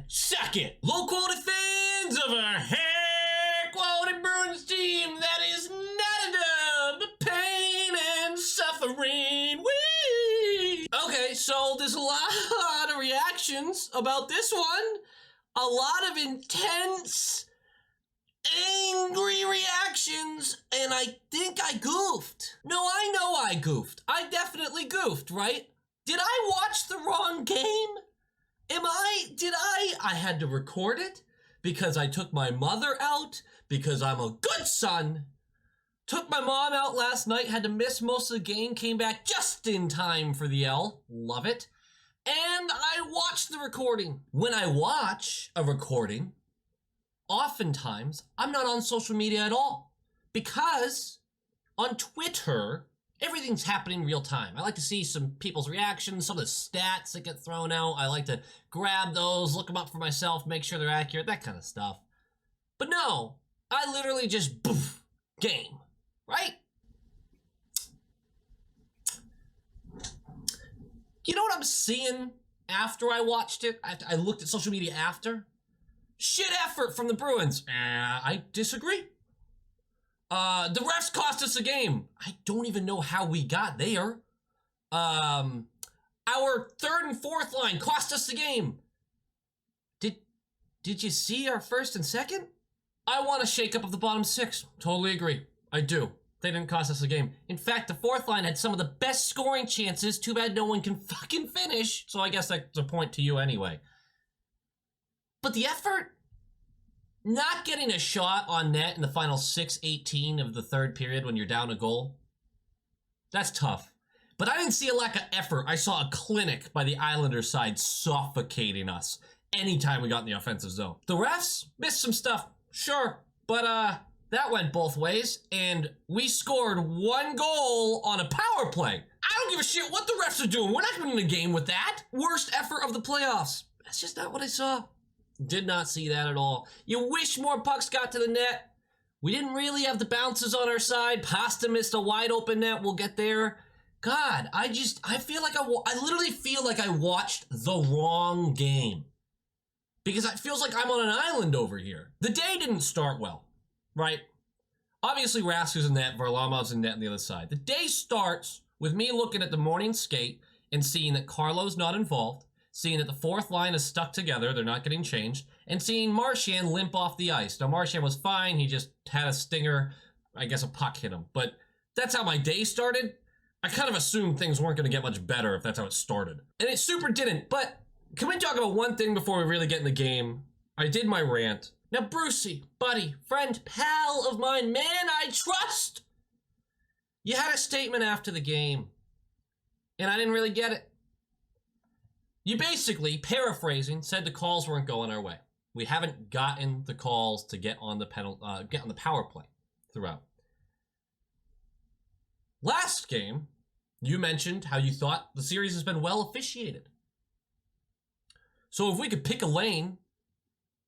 Suck it! Low quality fans of a high quality Bruins team that is not a dub, pain and suffering. Whee! Okay, so there's a lot of reactions about this one. A lot of intense, angry reactions, and I think I goofed. No, I know I goofed. I definitely goofed, right? Did I watch the wrong game? I had to record it because I took my mother out because I'm a good son. Took my mom out last night, had to miss most of the game, came back just in time for the L. Love it. And I watched the recording. When I watch a recording, oftentimes I'm not on social media at all because on Twitter, everything's happening real time. I like to see some people's reactions, some of the stats that get thrown out. I like to grab those, look them up for myself, make sure they're accurate, that kind of stuff. But no, I literally just poof, game, right? You know what I'm seeing after I watched it? I looked at social media after. Shit effort from the Bruins. I disagree. The refs cost us a game. I don't even know how we got there. Our third and fourth line cost us the game. Did you see our first and second? I want a shakeup of the bottom six. Totally agree. I do. They didn't cost us a game. In fact, the fourth line had some of the best scoring chances. Too bad no one can fucking finish. So I guess that's a point to you anyway. But the effort, not getting a shot on net in the final 6:18 of the third period when you're down a goal, that's tough. But I didn't see a lack of effort. I saw a clinic by the Islanders side suffocating us anytime we got in the offensive zone. The refs missed some stuff, sure, but that went both ways, and we scored one goal on a power play. I don't give a shit what the refs are doing. We're not winning the game with that. Worst effort of the playoffs. That's just not what I saw. Did not see that at all. You wish more pucks got to the net. We didn't really have the bounces on our side. Pasta missed a wide open net. We'll get there. God, I feel like I literally feel like I watched the wrong game. Because it feels like I'm on an island over here. The day didn't start well, right? Obviously, Rasker's in net, Varlamov's in net on the other side. The day starts with me looking at the morning skate and seeing that Carlo's not involved, seeing that the fourth line is stuck together, they're not getting changed, and seeing Marchand limp off the ice. Now, Marchand was fine, he just had a stinger, I guess a puck hit him. But that's how my day started. I kind of assumed things weren't going to get much better if that's how it started. And it super didn't, but can we talk about one thing before we really get in the game? I did my rant. Now, Brucey, buddy, friend, pal of mine, man I trust, you had a statement after the game, and I didn't really get it. You basically, paraphrasing, said the calls weren't going our way. We haven't gotten the calls to get on the power play throughout. Last game, you mentioned how you thought the series has been well officiated. So if we could pick a lane,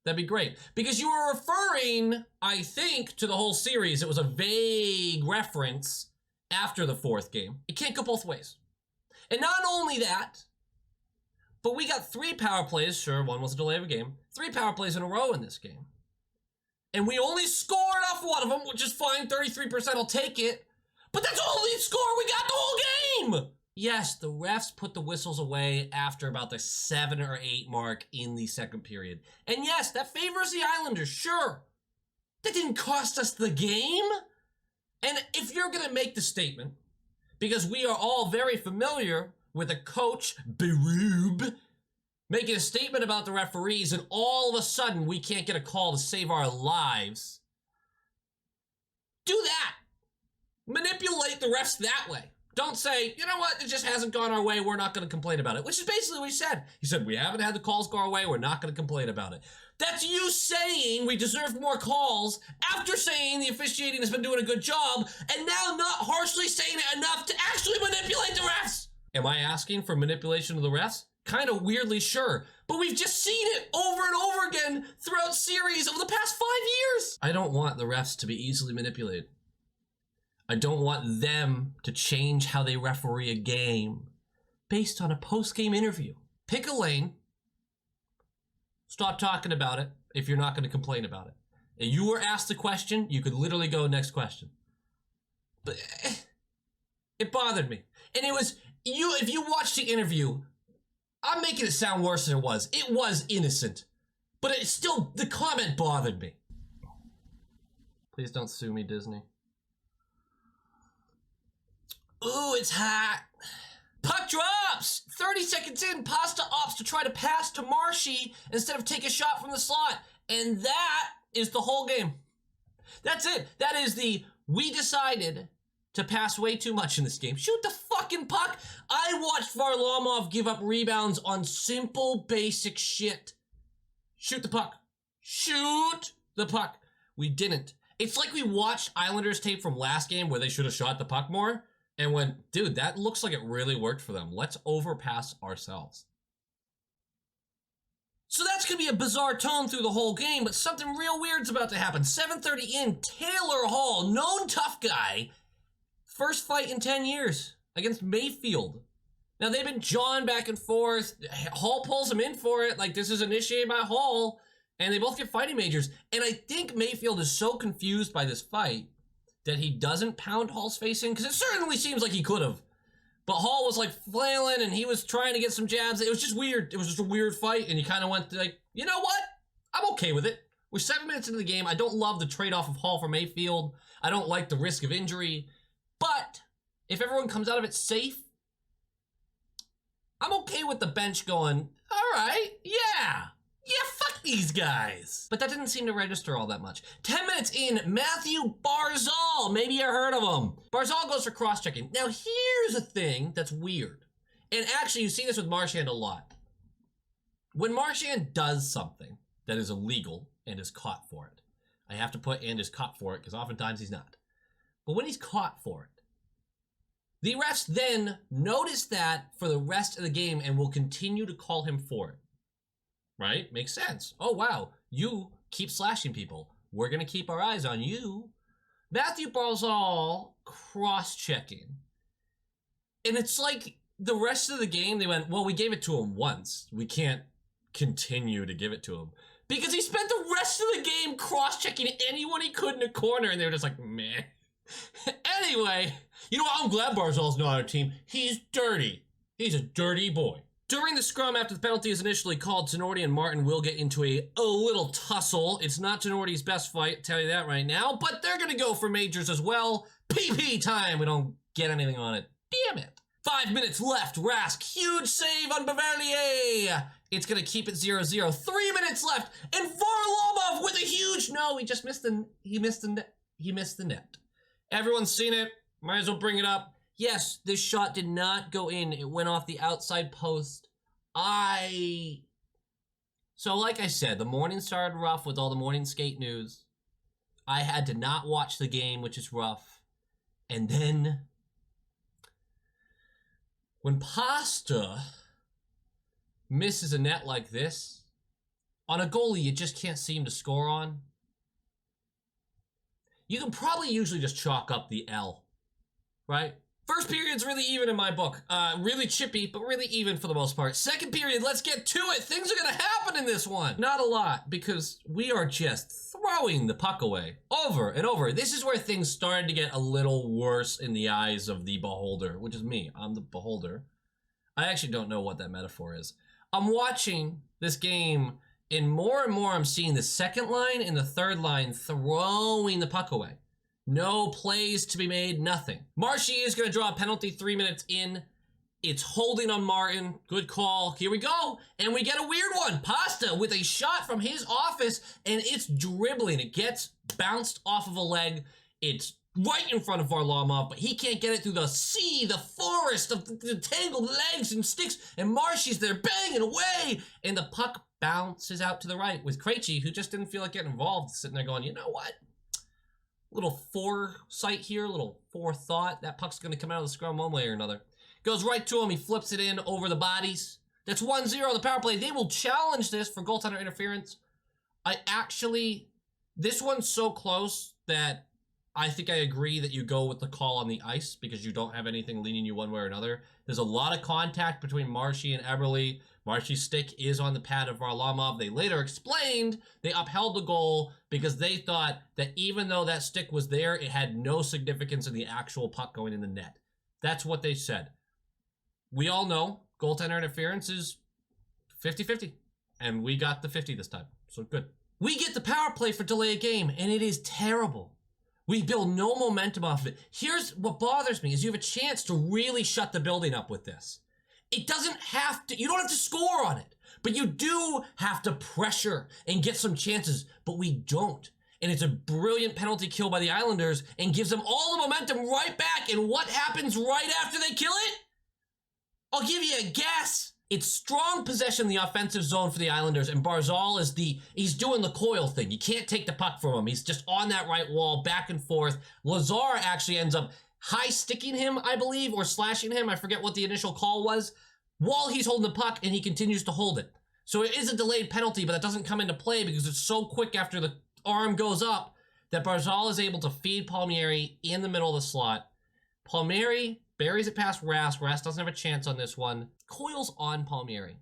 that'd be great. Because you were referring, I think, to the whole series. It was a vague reference after the fourth game. It can't go both ways. And not only that, but we got 3 power plays. Sure, one was a delay of a game. 3 power plays in a row in this game. And we only scored off one of them, which is fine. 33%, I'll take it. But that's all the score we got the whole game! Yes, the refs put the whistles away after about the 7 or 8 mark in the second period. And yes, that favors the Islanders, sure. That didn't cost us the game. And if you're going to make the statement, because we are all very familiar with a coach, Berube, making a statement about the referees, and all of a sudden we can't get a call to save our lives, do that. Manipulate the refs that way. Don't say, you know what, it just hasn't gone our way, we're not going to complain about it. Which is basically what he said. He said, we haven't had the calls go our way, we're not going to complain about it. That's you saying we deserve more calls after saying the officiating has been doing a good job, and now not harshly saying it enough to actually manipulate the refs. Am I asking for manipulation of the refs? Kind of weirdly, sure. But we've just seen it over and over again throughout series over the past 5 years. I don't want the refs to be easily manipulated. I don't want them to change how they referee a game based on a post-game interview. Pick a lane. Stop talking about it if you're not going to complain about it. And you were asked a question, you could literally go next question. But it bothered me. And it was, if you watched the interview, I'm making it sound worse than it was. It was innocent. But it still, the comment bothered me. Please don't sue me, Disney. Ooh, it's hot. Puck drops! 30 seconds in, Pasta opts to try to pass to Marshy instead of take a shot from the slot. And that is the whole game. That's it. That is we decided to pass way too much in this game. Shoot the fucking puck. I watched Varlamov give up rebounds on simple, basic shit. Shoot the puck. Shoot the puck. We didn't. It's like we watched Islanders tape from last game where they should have shot the puck more and went, dude, that looks like it really worked for them. Let's overpass ourselves. So that's going to be a bizarre tone through the whole game, but something real weird's about to happen. 7:30 in, Taylor Hall, known tough guy, first fight in 10 years against Mayfield. Now, they've been jawing back and forth. Hall pulls him in for it, like this is initiated by Hall, and they both get fighting majors. And I think Mayfield is so confused by this fight that he doesn't pound Hall's face in, because it certainly seems like he could have. But Hall was like flailing and he was trying to get some jabs. It was just weird. It was just a weird fight, and you kind of went like, you know what? I'm okay with it. We're 7 minutes into the game. I don't love the trade-off of Hall for Mayfield. I don't like the risk of injury. But if everyone comes out of it safe, I'm okay with the bench going, all right, yeah, fuck these guys. But that didn't seem to register all that much. 10 minutes in, Matthew BARZAL. Maybe you heard of him. BARZAL goes for cross-checking. Now, here's a thing that's weird. And actually, you see this with Marchand a lot. When Marchand does something that is illegal and is caught for it, I have to put and is caught for it because oftentimes he's not. But when he's caught for it, the refs then notice that for the rest of the game and will continue to call him for it. Right? Makes sense. Oh, wow. You keep slashing people. We're going to keep our eyes on you. Matthew BARZAL cross-checking. And it's like the rest of the game, they went, well, we gave it to him once. We can't continue to give it to him. Because he spent the rest of the game cross-checking anyone he could in a corner, and they were just like, meh. Anyway, you know what? I'm glad BARZAL's not on our team. He's dirty. He's a dirty boy. During the scrum, after the penalty is initially called, Tenorti and Martin will get into a little tussle. It's not Tenorti's best fight, tell you that right now, but they're going to go for majors as well. PP time. We don't get anything on it. Damn it. 5 minutes left. Rask, huge save on Bavelier. It's going to keep it 0-0. 3 minutes left, and Varlamov with a huge, no, he just missed the net. Everyone's seen it. Might as well bring it up. Yes, this shot did not go in. It went off the outside post. So like I said, the morning started rough with all the morning skate news. I had to not watch the game, which is rough. And then when Pasta misses a net like this, on a goalie you just can't seem to score on, you can probably usually just chalk up the L, right? First period's really even in my book. Really chippy, but really even for the most part. Second period, let's get to it. Things are gonna happen in this one. Not a lot, because we are just throwing the puck away over and over. This is where things started to get a little worse in the eyes of the beholder, which is me. I'm the beholder. I actually don't know what that metaphor is. I'm watching this game, and more I'm seeing the second line and the third line throwing the puck away. No plays to be made, nothing. Marshy is going to draw a penalty 3 minutes in. It's holding on Martin. Good call. Here we go. And we get a weird one. Pasta with a shot from his office, and it's dribbling. It gets bounced off of a leg. It's right in front of Varlamov, but he can't get it through the sea, the forest of the tangled legs and sticks, and Marshy's there banging away, and the puck bounces out to the right with Krejci, who just didn't feel like getting involved, sitting there going, you know what? Little foresight here, little forethought. That puck's going to come out of the scrum one way or another. Goes right to him. He flips it in over the bodies. That's 1-0 on the power play. They will challenge this for goaltender interference. This one's so close that I think I agree that you go with the call on the ice because you don't have anything leaning you one way or another. There's a lot of contact between Marshy and Eberle. Marshy's stick is on the pad of Varlamov. They later explained they upheld the goal because they thought that even though that stick was there, it had no significance in the actual puck going in the net. That's what they said. We all know goaltender interference is 50-50, and we got the 50 this time, so good. We get the power play for delay a game, and it is terrible. We build no momentum off of it. Here's what bothers me is you have a chance to really shut the building up with this. It doesn't have to, you don't have to score on it, but you do have to pressure and get some chances, but we don't. And it's a brilliant penalty kill by the Islanders and gives them all the momentum right back. And what happens right after they kill it? I'll give you a guess. It's strong possession in the offensive zone for the Islanders, and Barzal is he's doing the coil thing. You can't take the puck from him. He's just on that right wall, back and forth. Lazar actually ends up high sticking him, I believe, or slashing him. I forget what the initial call was, while he's holding the puck, and he continues to hold it. So it is a delayed penalty, but that doesn't come into play because it's so quick after the arm goes up that Barzal is able to feed Palmieri in the middle of the slot. Palmieri buries it past Rask. Rask doesn't have a chance on this one. Coils on Palmieri.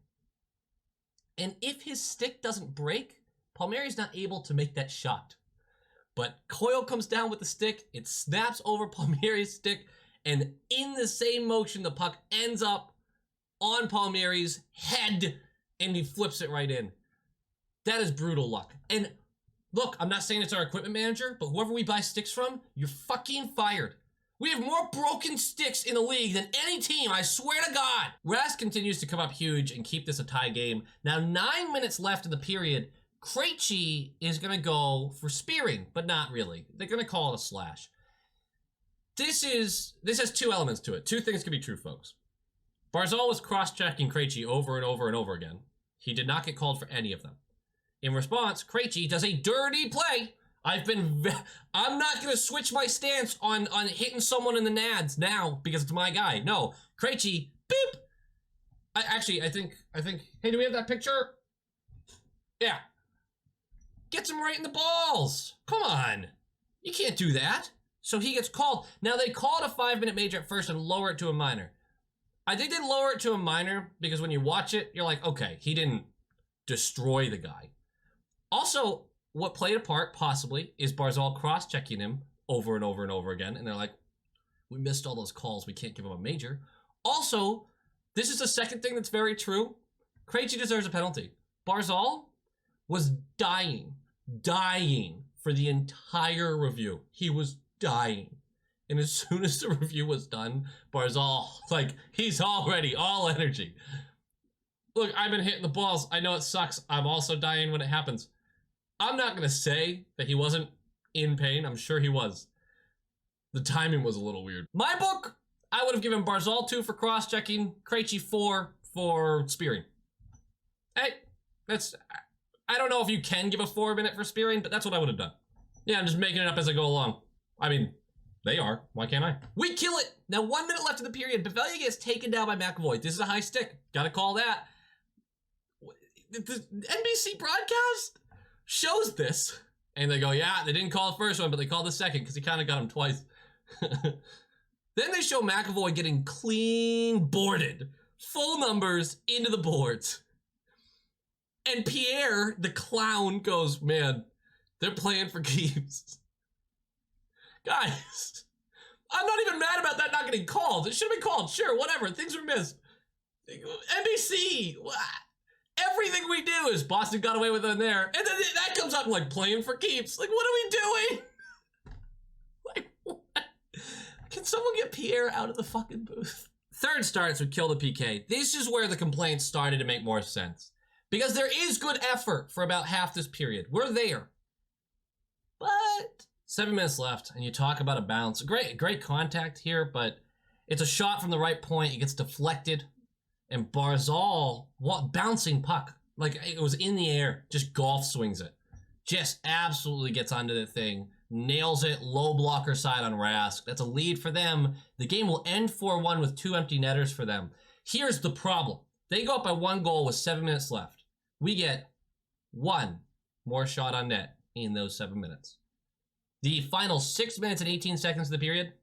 And if his stick doesn't break, Palmieri's not able to make that shot. But Coyle comes down with the stick, it snaps over Palmieri's stick, and in the same motion, the puck ends up on Palmieri's head, and he flips it right in. That is brutal luck. And look, I'm not saying it's our equipment manager, but whoever we buy sticks from, you're fucking fired. We have more broken sticks in the league than any team, I swear to God. Rask continues to come up huge and keep this a tie game. Now 9 minutes left in the period. Krejci is going to go for spearing, but not really. They're going to call it a slash. This has two elements to it. Two things can be true, folks. Barzal was cross-checking Krejci over and over and over again. He did not get called for any of them. In response, Krejci does a dirty play. I'm not going to switch my stance on hitting someone in the nads now because it's my guy. No, Krejci, beep. I think, hey, do we have that picture? Yeah. Gets him right in the balls. Come on. You can't do that. So he gets called. Now they call it a 5-minute major at first and lower it to a minor. I think they lower it to a minor because when you watch it, you're like, okay, he didn't destroy the guy. Also, what played a part, possibly, is Barzal cross-checking him over and over and over again. And they're like, we missed all those calls. We can't give him a major. Also, this is the second thing that's very true. Krejci deserves a penalty. Barzal was dying for the entire review. He was dying. And as soon as the review was done, Barzal, he's already all energy. Look, I've been hitting the balls. I know it sucks. I'm also dying when it happens. I'm not going to say that he wasn't in pain. I'm sure he was. The timing was a little weird. My book, I would have given Barzal 2 for cross-checking, Krejci 4 for spearing. Hey, I don't know if you can give a 4-minute for spearing, but that's what I would have done. Yeah, I'm just making it up as I go along. I mean, they are. Why can't I? We kill it. Now 1 minute left in the period. Bavalia gets taken down by McAvoy. This is a high stick. Gotta call that. The NBC broadcast shows this. And they go, yeah, they didn't call the first one, but they called the second because he kind of got him twice. Then they show McAvoy getting clean boarded. Full numbers into the boards. And Pierre, the clown, goes, man, they're playing for keeps. Guys, I'm not even mad about that not getting called. It should have been called. Sure, whatever. Things were missed. NBC, everything we do is Boston got away with it in there. And then that comes up like playing for keeps. Like, what are we doing? Like, what? Can someone get Pierre out of the fucking booth? Third starts would kill the PK. This is where the complaints started to make more sense. Because there is good effort for about half this period. We're there. But 7 minutes left, and you talk about a bounce. Great contact here, but it's a shot from the right point. It gets deflected. And Barzal, bouncing puck. Like, it was in the air. Just golf swings it. Just absolutely gets onto the thing. Nails it. Low blocker side on Rask. That's a lead for them. The game will end 4-1 with 2 empty netters for them. Here's the problem. They go up by 1 goal with 7 minutes left. We get 1 more shot on net in those 7 minutes. The final 6 minutes and 18 seconds of the period,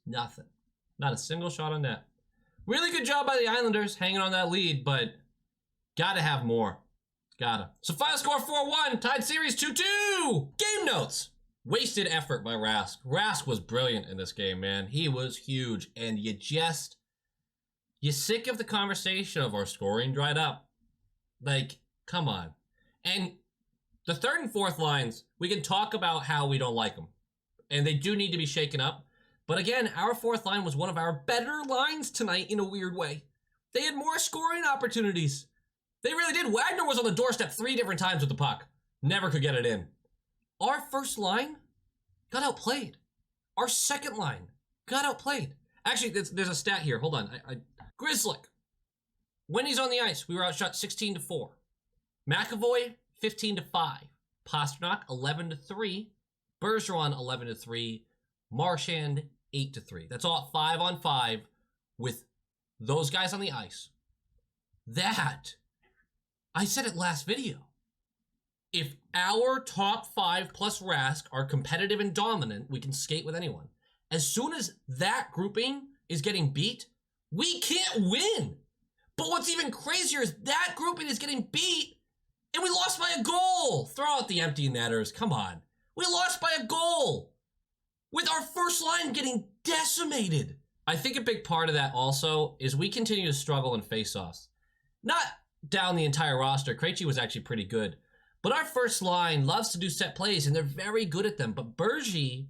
nothing. Not a single shot on net. Really good job by the Islanders hanging on that lead, but gotta have more. Gotta. So final score 4-1, tied series 2-2. Game notes. Wasted effort by Rask. Rask was brilliant in this game, man. He was huge, and you're sick of the conversation of our scoring dried up. Like, come on. And the third and fourth lines, we can talk about how we don't like them. And they do need to be shaken up. But again, our fourth line was one of our better lines tonight in a weird way. They had more scoring opportunities. They really did. Wagner was on the doorstep 3 different times with the puck. Never could get it in. Our first line got outplayed. Our second line got outplayed. Actually, there's a stat here. Hold on. Grzelcyk, when he's on the ice, we were outshot 16-4. McAvoy, 15-5. Pastrnak, 11-3. Bergeron, 11-3. Marchand, 8-3. That's all 5-on-5 with those guys on the ice. That, I said it last video. If our top 5 plus Rask are competitive and dominant, we can skate with anyone. As soon as that grouping is getting beat, we can't win. But what's even crazier is that grouping is getting beat and we lost by a goal. Throw out the empty netters. Come on. We lost by a goal with our first line getting decimated. I think a big part of that also is we continue to struggle in faceoffs. Not down the entire roster. Krejci was actually pretty good. But our first line loves to do set plays, and they're very good at them. But Bergie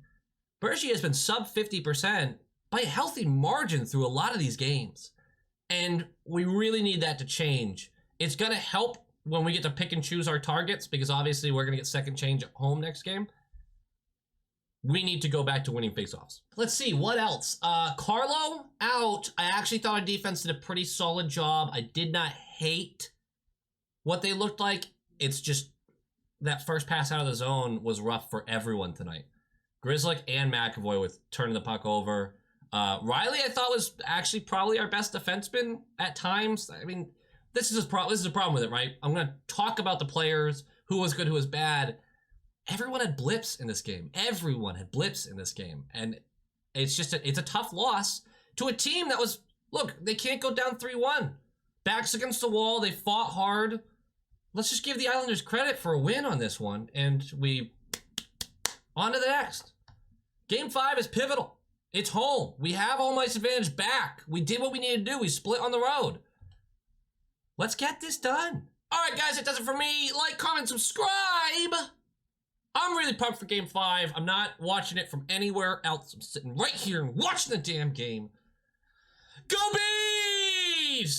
has been sub 50% by a healthy margin through a lot of these games. And we really need that to change. It's going to help when we get to pick and choose our targets, because obviously we're going to get second change at home next game. We need to go back to winning faceoffs. Let's see, what else? Carlo out. I actually thought our defense did a pretty solid job. I did not hate what they looked like. It's just that first pass out of the zone was rough for everyone tonight. Grzelcyk and McAvoy with turning the puck over. Riley, I thought, was actually probably our best defenseman at times. I mean, this is a problem with it, right? I'm going to talk about the players, who was good, who was bad. Everyone had blips in this game. Everyone had blips in this game. And it's just it's a tough loss to a team that was, look, they can't go down 3-1. Backs against the wall. They fought hard. Let's just give the Islanders credit for a win on this one. And on to the next. Game 5 is pivotal. It's home. We have home ice advantage back. We did what we needed to do. We split on the road. Let's get this done. All right, guys, that does it for me. Like, comment, subscribe. I'm really pumped for Game 5. I'm not watching it from anywhere else. I'm sitting right here and watching the damn game. Go Bees!